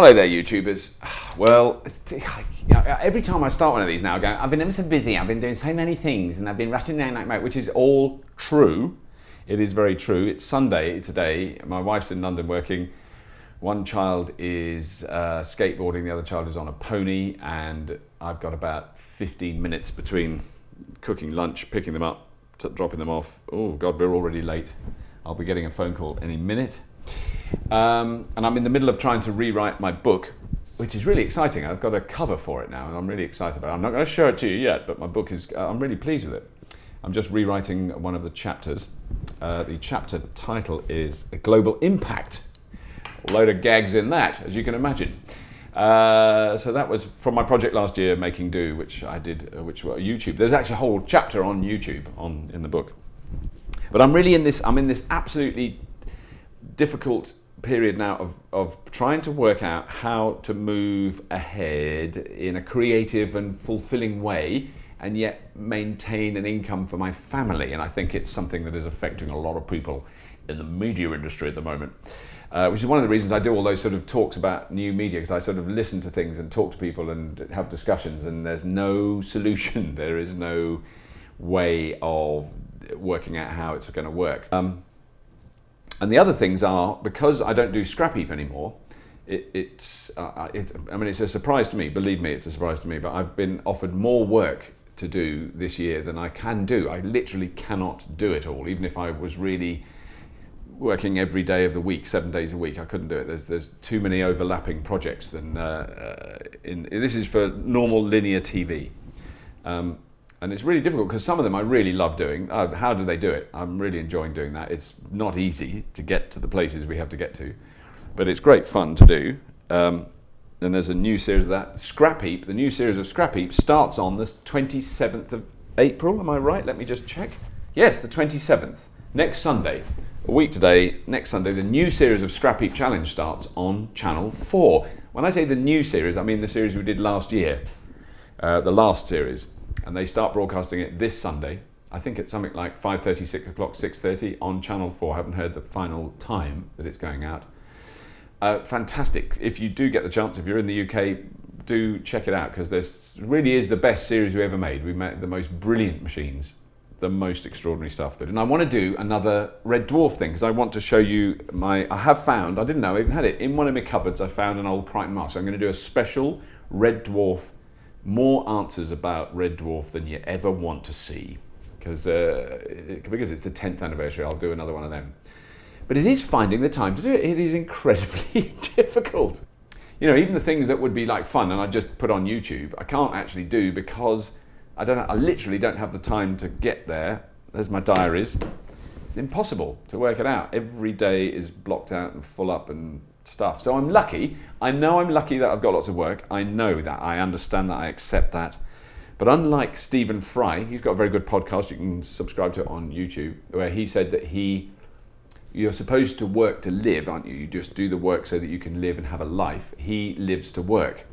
Hello there, YouTubers. Well, every time I start one of these now, I go, I've been ever so busy, I've been doing so many things, and I've been rushing around like mad, which is all true. It is very true. It's Sunday today. My wife's in London working. One child is skateboarding, the other child is on a pony, and I've got about 15 minutes between cooking lunch, picking them up, dropping them off. Oh God, we're already late. I'll be getting a phone call any minute. And I'm in the middle of trying to rewrite my book, which is really exciting. I've got a cover for it now, and I'm really excited about it. I'm not going to show it to you yet, but my book is, I'm really pleased with it. I'm just rewriting one of the chapters. The chapter title is Global Impact. A load of gags in that, as you can imagine. So that was from my project last year, Making Do, which I did, which was YouTube. There's actually a whole chapter on YouTube in the book. But I'm in this absolutely difficult period now of trying to work out how to move ahead in a creative and fulfilling way and yet maintain an income for my family. And I think it's something that is affecting a lot of people in the media industry at the moment, which is one of the reasons I do all those sort of talks about new media, because I sort of listen to things and talk to people and have discussions, and there's no solution. There is no way of working out how it's going to work. And the other things are, because I don't do scrap heap anymore, it's a surprise to me, believe me, it's a surprise to me, but I've been offered more work to do this year than I can do. I literally cannot do it all. Even if I was really working every day of the week, 7 days a week, I couldn't do it. There's too many overlapping projects than, this is for normal linear TV. And it's really difficult because some of them I really love doing. How do they do it? I'm really enjoying doing that. It's not easy to get to the places we have to get to, but it's great fun to do. And there's a new series of that. Scrap Heap, the new series of Scrap Heap starts on the 27th of April. Am I right? Let me just check. Yes, the 27th. Next Sunday, a week today, next Sunday, the new series of Scrap Heap Challenge starts on Channel 4. When I say the new series, I mean the series we did last year, the last series. And they start broadcasting it this Sunday. I think it's something like 5:30, 6 o'clock, 6:30 on Channel 4. I haven't heard the final time that it's going out. Fantastic. If you do get the chance, if you're in the UK, do check it out, because this really is the best series we ever made. We made the most brilliant machines, the most extraordinary stuff. And I want to do another Red Dwarf thing, because I want to show you I have found, I didn't know I even had it, in one of my cupboards I found an old Crichton mask. So I'm going to do a special Red Dwarf, more answers about Red Dwarf than you ever want to see, because it's the 10th anniversary. I'll do another one of them. But it is finding the time to do it. It is incredibly difficult. You know, even the things that would be like fun and I just put on YouTube, I can't actually do because I literally don't have the time to get there. There's my diaries. It's impossible to work it out. Every day is blocked out and full up and stuff. So I'm lucky. I know I'm lucky that I've got lots of work. I know that. I understand that. I accept that. But unlike Stephen Fry, he's got a very good podcast. You can subscribe to it on YouTube, where he said that you're supposed to work to live, aren't you? You just do the work so that you can live and have a life. He lives to work.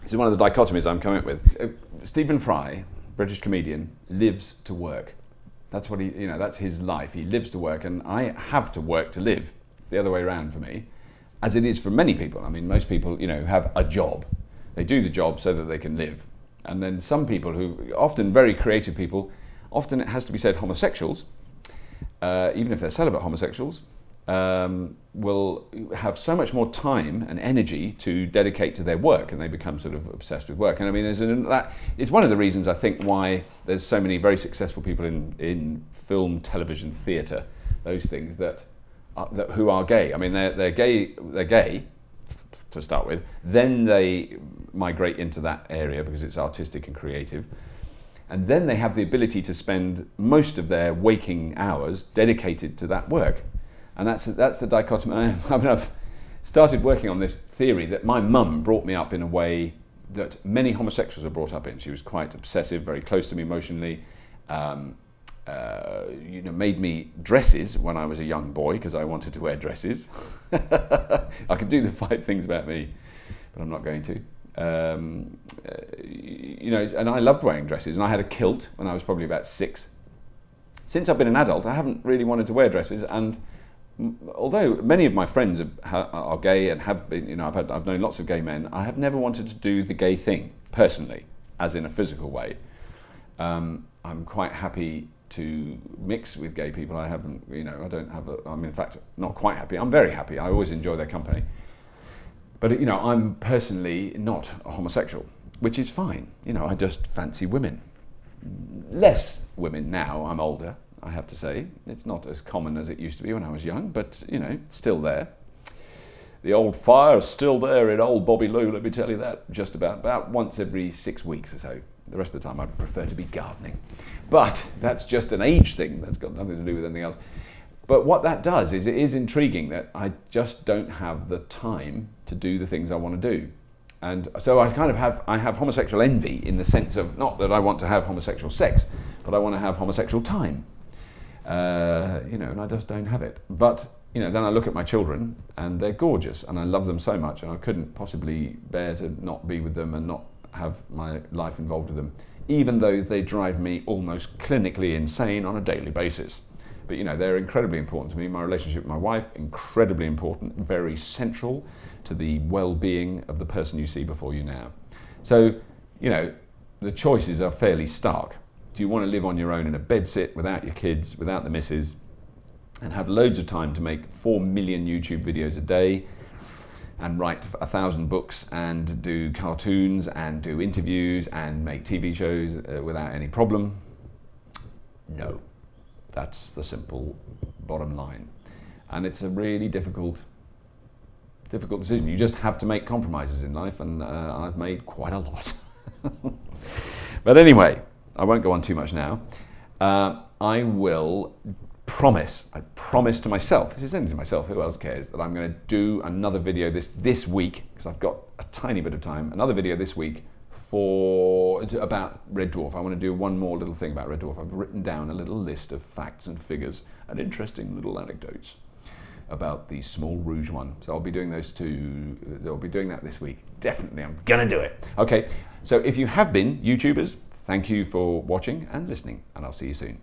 This is one of the dichotomies I'm coming up with. Stephen Fry, British comedian, lives to work. That's what that's his life. He lives to work, and I have to work to live. It's the other way around for me, as it is for many people. I mean, most people, have a job. They do the job so that they can live. And then some people who, often very creative people, often it has to be said homosexuals, even if they're celibate homosexuals, will have so much more time and energy to dedicate to their work, and they become sort of obsessed with work. And I mean, it's one of the reasons I think why there's so many very successful people in film, television, theatre, those things who are gay. I mean, they're gay to start with. Then they migrate into that area because it's artistic and creative. And then they have the ability to spend most of their waking hours dedicated to that work. And that's the dichotomy. I mean, I've started working on this theory that my mum brought me up in a way that many homosexuals are brought up in. She was quite obsessive, very close to me emotionally. Made me dresses when I was a young boy because I wanted to wear dresses. I could do the 5 things about me, but I'm not going to. And I loved wearing dresses, and I had a kilt when I was probably about 6. Since I've been an adult, I haven't really wanted to wear dresses, and although many of my friends are gay and have been, you know, I've known lots of gay men, I have never wanted to do the gay thing personally, as in a physical way. I'm quite happy to mix with gay people. I haven't, you know, I don't have I'm in fact not quite happy. I'm very happy. I always enjoy their company. But, you know, I'm personally not a homosexual, which is fine. You know, I just fancy women. Less women now. I'm older, I have to say. It's not as common as it used to be when I was young, but, you know, it's still there. The old fire's still there in old Bobby Lou, let me tell you that, just about once every 6 weeks or so. The rest of the time I'd prefer to be gardening. But that's just an age thing. That's got nothing to do with anything else. But what that does is it is intriguing that I just don't have the time to do the things I want to do. And so I kind of have homosexual envy, in the sense of, not that I want to have homosexual sex, but I want to have homosexual time. You know, and I just don't have it. But, you know, then I look at my children and they're gorgeous and I love them so much, and I couldn't possibly bear to not be with them and not have my life involved with them, even though they drive me almost clinically insane on a daily basis. But, you know, they're incredibly important to me. My relationship with my wife, incredibly important, very central to the well-being of the person you see before you now. So, you know, the choices are fairly stark. Do you want to live on your own in a bedsit, without your kids, without the missus, and have loads of time to make 4 million YouTube videos a day, and write 1,000 books, and do cartoons, and do interviews, and make TV shows without any problem? No. That's the simple bottom line. And it's a really difficult decision. You just have to make compromises in life, and I've made quite a lot. But anyway, I won't go on too much now. I promise to myself, this is only to myself, who else cares, that I'm going to do another video this week, because I've got a tiny bit of time, another video this week about red dwarf. I want to do one more little thing about red dwarf. I've written down a little list of facts and figures and interesting little anecdotes about the small rouge one. So I'll be doing those two. I'll be doing that this week. Definitely, I'm gonna do it. Okay, so if you have been YouTubers, thank you for watching and listening, and I'll see you soon.